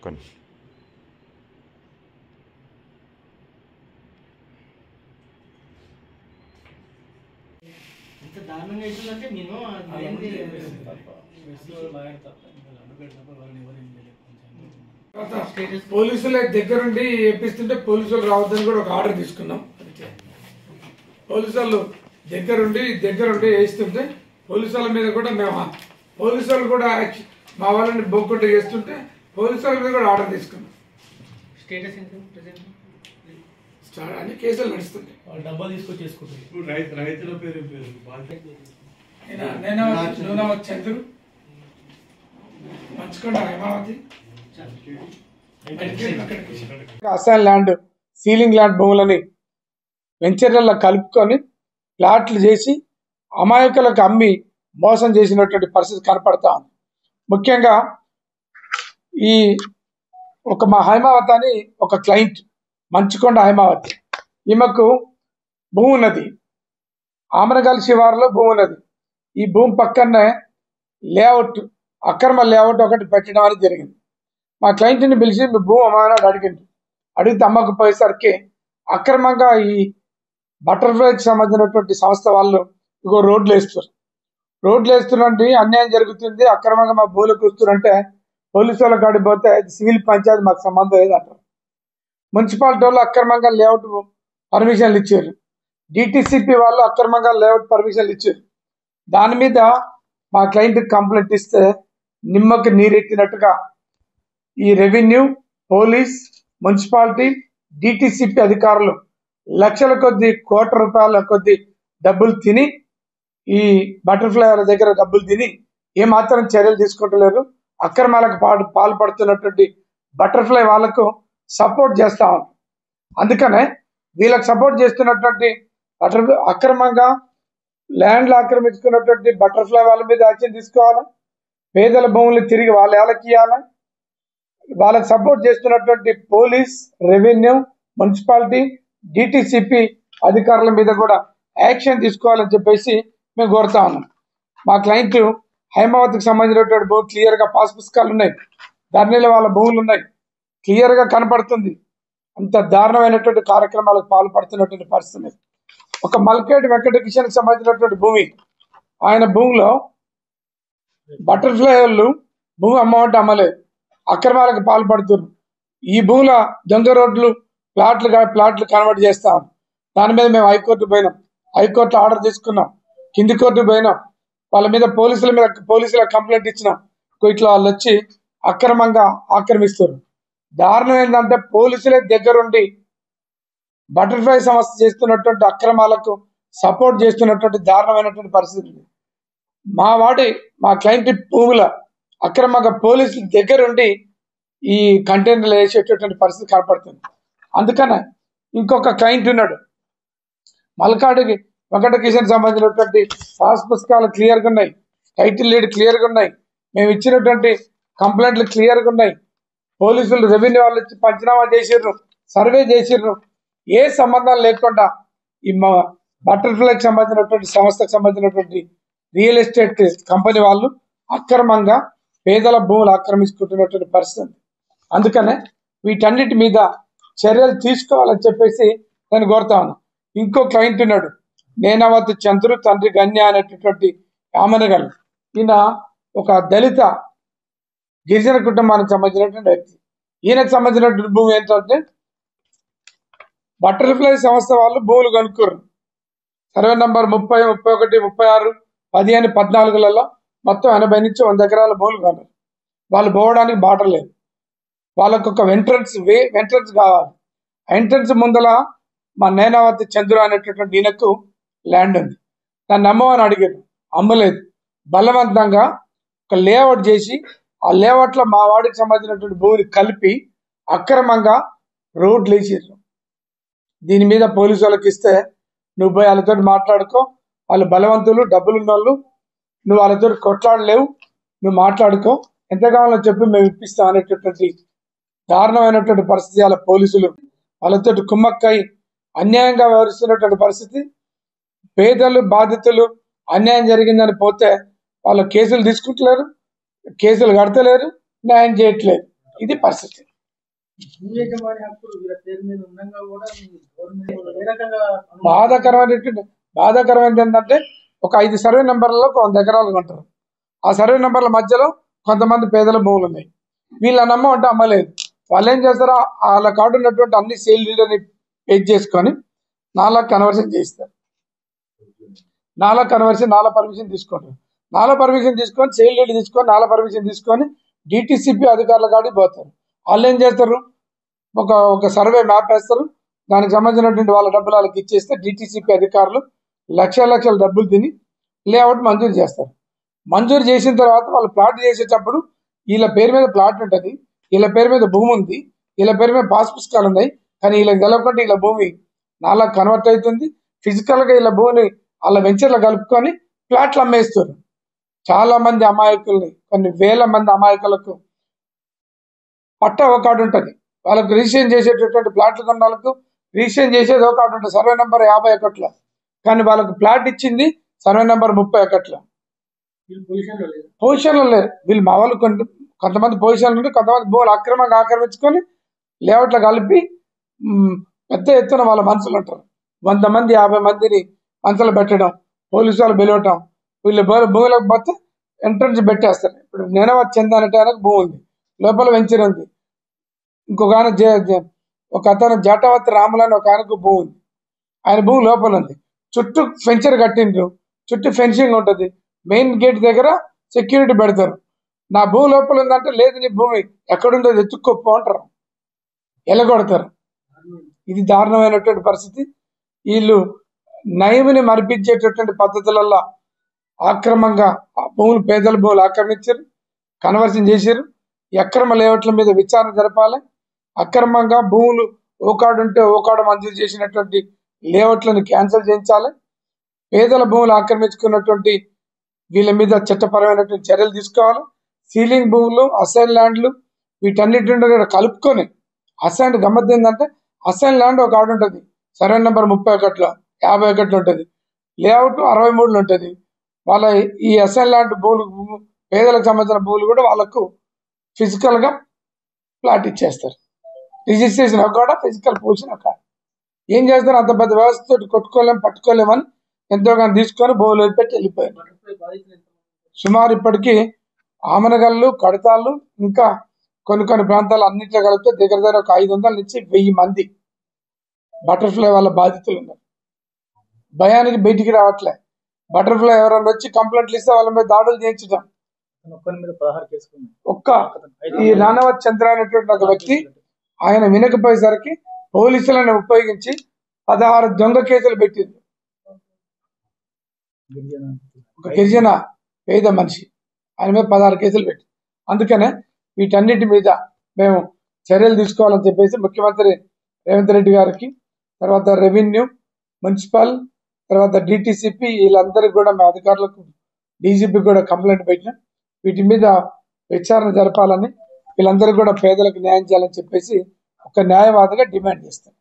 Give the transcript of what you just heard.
కొన్ని పోలీసుల దగ్గరుండి ఏపిస్తుంటే పోలీసులు రావద్దని కూడా ఒక ఆర్డర్ తీసుకున్నాం. పోలీసులు దగ్గరుండి వేస్తుంటే పోలీసుల మీద కూడా మేము పోలీసులు కూడా మా వాళ్ళని బొక్కొట్టు చేస్తుంటే పోలీసుల మీద కూడా ఆర్డర్ తీసుకున్నాం. అన్ని కేసులు నడుస్తుంటాయి. డబ్బా తీసుకొచ్చి చేసుకుంటారు. రైతుల పేరు నేను Chandru Manchukonda Haimavathi assign land ceiling land భూములని వెంచర్లలో కలుపుకొని ప్లాట్లు చేసి అమాయకులకు అమ్మి మోసం చేసినటువంటి పరిస్థితి కనపడతా ఉంది. ముఖ్యంగా ఈ మా హైమావతి అని ఒక క్లయింట్ మంచుకొండ హైమావతి, ఈమెకు భూమి ఉన్నది, ఆమనగల్ శివారులో భూమి ఉన్నది. ఈ భూమి పక్కనే లేఅవుట్ అక్రమ లేఅవుట్ ఒకటి పెట్టడం అనేది జరిగింది. మా క్లయింట్ని పిలిచి మీ భూమి అమ్మానాడు అడిగితే అమ్మకపోయేసరికి అక్రమంగా ఈ బటర్ఫ్లైకి సంబంధించినటువంటి సంస్థ వాళ్ళు ఇగో రోడ్లు వేస్తున్నట్టు అన్యాయం జరుగుతుంది, అక్రమంగా మా భూములకు వస్తున్నంటే పోలీసు వాళ్ళ కాడికి పోతే సివిల్ పంచాయతీ మాకు సంబంధం లేదంటారు. మున్సిపాలిటీ వాళ్ళు అక్రమంగా లేఅవుట్ పర్మిషన్లు ఇచ్చారు, డిటిసిపి వాళ్ళు అక్రమంగా లేఅవుట్ పర్మిషన్లు ఇచ్చారు. దాని మీద మా క్లయింట్కి కంప్లైంట్ ఇస్తే నిమ్మకి నీరెత్తినట్టుగా ఈ రెవెన్యూ, పోలీస్, మున్సిపాలిటీ, డిటిసిపి అధికారులు లక్షల కొద్ది కోట్ల రూపాయల కొద్ది డబ్బులు తిని ఈ బటర్ఫ్లై వాళ్ళ దగ్గర డబ్బులు తిని ఏమాత్రం చర్యలు తీసుకుంటలేరు. అక్రమాలకు పాల్పడుతున్నటువంటి బటర్ఫ్లై వాళ్ళకు సపోర్ట్ చేస్తా ఉన్నారు. అందుకనే వీళ్ళకి సపోర్ట్ చేస్తున్నటువంటి అక్రమంగా ల్యాండ్లు ఆక్రమించుకున్నటువంటి బటర్ఫ్లై వాళ్ళ మీద యాక్షన్ తీసుకోవాలి, పేదల భూములు తిరిగి వాళ్ళకి ఇవ్వాలి, వాళ్ళకి సపోర్ట్ చేస్తున్నటువంటి పోలీస్, రెవెన్యూ, మున్సిపాలిటీ, డిటిసిపి అధికారుల మీద కూడా యాక్షన్ తీసుకోవాలని చెప్పేసి మేము కోరుతా ఉన్నాం. మా క్లయింట్ హైమావతికి సంబంధించినటువంటి భూమి క్లియర్గా పాస్ పుస్తకాలు ఉన్నాయి, ధరణిలో వాళ్ళ భూములు ఉన్నాయి, క్లియర్గా కనపడుతుంది. అంత దారుణమైనటువంటి కార్యక్రమాలకు పాల్పడుతున్నటువంటి పరిస్థితి. ఒక మల్కేటి వెంకటకిషన్కి సంబంధించినటువంటి భూమి, ఆయన భూమిలో బటర్ఫ్లై వాళ్ళు భూమి అమ్మమంటే అమ్మలేదు, అక్రమాలకు పాల్పడుతున్నారు. ఈ భూముల దొంగ రోడ్లు ప్లాట్లు కన్వర్ట్ చేస్తాం. దాని మీద మేము హైకోర్టు పోయినాం, హైకోర్టు ఆర్డర్ తీసుకున్నాం, కింది కోర్టు పోయినాం, వాళ్ళ మీద పోలీసుల కంప్లైంట్ ఇచ్చినాం. ఇట్లా వాళ్ళు వచ్చి అక్రమంగా ఆక్రమిస్తారు. దారుణం ఏంటంటే పోలీసులే దగ్గరుండి బటర్ఫ్లై సంస్థ చేస్తున్నటువంటి అక్రమాలకు సపోర్ట్ చేస్తున్నటువంటి దారుణమైనటువంటి పరిస్థితి. మా క్లయింట్ భూముల అక్రమంగా పోలీసుల దగ్గరుండి ఈ కంటైనర్లు వేసేటటువంటి పరిస్థితి కనపడుతుంది. అందుకనే ఇంకొక క్లయింట్ ఉన్నాడు, మల్కాడికి వెంకటకిషన్ సంబంధించినటువంటి పాస్ పుస్తకాలు క్లియర్గా ఉన్నాయి, టైటిల్ లీడ్ క్లియర్గా ఉన్నాయి, మేము ఇచ్చినటువంటి కంప్లైంట్లు క్లియర్గా ఉన్నాయి. పోలీసులు, రెవెన్యూ వాళ్ళు వచ్చి పంచనామా చేసిర్రు, సర్వే చేసిర్రు. ఏ సంబంధం లేకుండా ఈ బటర్ఫ్లైకి సంబంధించినటువంటి సంస్థకు సంబంధించినటువంటి రియల్ ఎస్టేట్ కంపెనీ వాళ్ళు అక్రమంగా పేదల భూములు ఆక్రమించుకుంటున్నటువంటి పరిస్థితి. అందుకనే వీటన్నిటి మీద చర్యలు తీసుకోవాలని చెప్పేసి నేను కోరుతా ఉన్నా. ఇంకో క్లయింట్ ఉన్నాడు, నేనవతి చంద్రు, తండ్రి గన్య అనేటటువంటి యామనగల్. ఈయన ఒక దళిత గిరిజన కుటుంబానికి సంబంధించినటువంటి వ్యక్తి. ఈయనకు సంబంధించినటువంటి భూమి ఏంటంటే బటర్ఫ్లై సంస్థ వాళ్ళు భూములు కొనుక్కోరు. సర్వే నంబర్ 30, 31, 36, 15, 14లలో మొత్తం 80 నుంచి 100 ఎకరాల భూములు కొన్నారు. వాళ్ళు పోవడానికి బాట లేదు, వాళ్ళకు ఒక ఎంట్రన్స్ కావాలి. ఎంట్రన్స్ ముందల మా నేనావతి చంద్ర అనేటటువంటి ఈయనకు ల్యాండ్ ఉంది, దాన్ని అమ్మమని అడిగారు, అమ్మలేదు. బలవంతంగా ఒక లేఅవుట్ చేసి ఆ లేఅవుట్లో మా వాడికి సంబంధించినటువంటి భూమిని కలిపి అక్రమంగా రోడ్లు వేసారు. దీని మీద పోలీసు వాళ్ళకి ఇస్తే నువ్వు పోయి వాళ్ళతో మాట్లాడుకో, వాళ్ళు బలవంతులు, డబ్బులున్న వాళ్ళు, నువ్వు వాళ్ళతో కొట్లాడలేవు, నువ్వు మాట్లాడుకో, ఎంత కావాలో చెప్పి మేము ఇప్పిస్తాం అనేటటువంటి దారుణమైనటువంటి పరిస్థితి. వాళ్ళ పోలీసులు వాళ్ళతో కుమ్మక్కై అన్యాయంగా వ్యవహరిస్తున్నటువంటి పరిస్థితి. పేదలు, బాధితులు అన్యాయం జరిగిందని పోతే వాళ్ళ కేసులు తీసుకుంటలేరు, కేసులు కడతలేరు, న్యాయం చేయట్లేదు. ఇది పరిస్థితి. భూ యజమాని హక్కులు వీళ్ళ పేరు మీద ఉండగా కూడా మీ గవర్నమెంట్ ఏ రకంగా బాధాకరమైనది ఏంటంటే ఒక 5 సర్వే నెంబర్లలో 100 ఎకరాలు కొంటారు. ఆ సర్వే నెంబర్ల మధ్యలో కొంతమంది పేదల భూములు ఉన్నాయి. వీళ్ళ నమ్మమంటే అమ్మలేదు. వాళ్ళు ఏం చేస్తారో వాళ్ళ కాడు ఉన్నటువంటి అన్ని సేల్ డీడ్ని పేజ్ చేసుకొని నాలా కన్వర్షన్ చేస్తారు. నాలా పర్మిషన్ తీసుకుంటారు. నాలా పర్మిషన్ తీసుకొని సేల్ డీడ్ తీసుకొని నాలా పర్మిషన్ తీసుకొని డిటిసిపి అధికారుల కాడికి పోతారు. వాళ్ళు ఏం చేస్తారు, ఒక సర్వే మ్యాప్ వేస్తారు. దానికి సంబంధించినటువంటి వాళ్ళ డబ్బులు వాళ్ళకి ఇచ్చేస్తే డిటిసిపి అధికారులు లక్షల డబ్బులు తిని లేఅవుట్ మంజూరు చేస్తారు. మంజూరు చేసిన తర్వాత వాళ్ళు ప్లాట్ చేసేటప్పుడు వీళ్ళ పేరు మీద ప్లాట్ ఉంటుంది, వీళ్ళ పేరు మీద భూమి ఉంది, వీళ్ళ పేరు మీద పాస్ పుస్తకాలు ఉన్నాయి. కానీ వీళ్ళకి తెలవకుండా వీళ్ళ భూమి నాలా కన్వర్ట్ అవుతుంది. ఫిజికల్గా వీళ్ళ భూమిని వాళ్ళ వెంచర్లో కలుపుకొని ప్లాట్లు అమ్మేస్తారు. చాలా మంది అమాయకుల్ని, కొన్ని వేల మంది అమాయకులకు పట్ట ఒక కార్డు ఉంటుంది. వాళ్ళకు రిజిస్ట్రేషన్ చేసేటటువంటి ప్లాట్లు కొన్న వాళ్ళకు రిజిస్ట్రేషన్ చేసేది ఒక కార్డు ఉంటుంది, సర్వే నెంబర్ 51. కానీ వాళ్ళకు ప్లాట్ ఇచ్చింది సర్వే నెంబర్ 31. పొజిషన్లో లేరు వీళ్ళు. మా వాళ్ళు కొంతమంది పొజిషన్లు ఉంటే కొంతమంది భూములు అక్రమంగా ఆక్రమించుకొని లేఅవుట్లో కలిపి పెద్ద ఎత్తున వాళ్ళ మనుషులు ఉంటారు. 100 మంది 50 మందిని మనుషులు పెట్టడం, పోలీసు వాళ్ళు పిలవటం. వీళ్ళు భూములకు పోతే ఎంట్రన్స్ పెట్టేస్తారు. ఇప్పుడు నేనవా చంద అనే ఆయనకు భూమి ఉంది, లోపల వెంచర్ ఉంది. ఇంకొక ఆయన ఒక అతను జాటవత్ రాములు అని ఒక ఆయనకు భూమి ఉంది, ఆయన భూమి లోపల ఉంది. చుట్టూ ఫెన్చర్ కట్టిండ్రు, చుట్టూ ఫెన్సింగ్ ఉంటుంది. మెయిన్ గేట్ దగ్గర సెక్యూరిటీ పెడతారు. నా భూమి లోపల ఉందంటే లేదు, నీ భూమి ఎక్కడుందో ఎత్తుక్కోపో అంటారు, ఎలగొడతారు. ఇది దారుణమైనటువంటి పరిస్థితి. వీళ్ళు నయముని మరిపించేటటువంటి పద్ధతులలో ఆక్రమంగా ఆ భూములు, పేదల భూములు ఆక్రమించారు, కన్వర్షన్ చేశారు. అక్రమ లేఅవుట్ల మీద విచారణ జరపాలి. అక్రమంగా భూములు ఓకాడు ఉంటే ఓకాడు మంజూరు చేసినటువంటి లేఅవుట్లను క్యాన్సిల్ చేయించాలి. పేదల భూములు ఆక్రమించుకున్నటువంటి వీళ్ళ మీద చట్టపరమైనటువంటి చర్యలు తీసుకోవాలి. సీలింగ్ భూములు, అసైన్ ల్యాండ్లు వీటన్నిటిని కూడా కలుపుకొని, అసైన్ గమ్మత్ ఏంటంటే అసైన్ ల్యాండ్ ఒక ఆడు ఉంటుంది, సర్వే నెంబర్ 31లో 51 ఉంటుంది, లేఅవుట్ 63లో ఉంటుంది. వాళ్ళ ఈ అసైన్ ల్యాండ్ భూములు, పేదలకు సంబంధించిన భూములు కూడా వాళ్ళకు ఫిజికల్గా ప్లాట్ ఇచ్చేస్తారు. రిజిస్ట్రేషన్ ఒక ఫిజికల్ పొజిషన్ ఒక. ఏం చేస్తారు, అంత పెద్ద వ్యవస్థతో పట్టుకోలేమని ఎంతో కొంత తీసుకొని భూములు పెట్టి వెళ్ళిపోయారు. సుమారు ఇప్పటికీ ఆమనగల్లు, కడతాళ్ళు, ఇంకా కొన్ని ప్రాంతాలు అన్నింటిలో కలిపితే దగ్గర ఒక 500 నుంచి 1000 మంది బటర్ఫ్లై వాళ్ళ బాధితులు ఉన్నారు. భయానికి బయటికి రావట్లే. బటర్ఫ్లై ఎవరైనా వచ్చి కంప్లైంట్లు ఇస్తే వాళ్ళ మీద దాడులు చేయించడం. ఈ రానవత్ చంద్ర అనేటువంటి ఒక వ్యక్తి, ఆయన వినకపోయేసరికి పోలీసులను ఉపయోగించి 16 దొంగ కేసులు పెట్టింది. ఒక గిరిజన పేద మనిషి, ఆయన మీద 16 కేసులు పెట్టి. అందుకనే వీటన్నిటి మీద మేము చర్యలు తీసుకోవాలని చెప్పేసి ముఖ్యమంత్రి రేవంత్ రెడ్డి గారికి, తర్వాత రెవెన్యూ, మున్సిపల్, తర్వాత డిటిసిపి వీళ్ళందరికీ కూడా మా అధికారులకు, డీజీపీ కూడా కంప్లైంట్ పెట్టినాం. వీటి మీద విచారణ జరపాలని, వీళ్ళందరూ కూడా పేదలకు న్యాయం చేయాలని చెప్పేసి ఒక న్యాయవాదిగా డిమాండ్ చేస్తాం.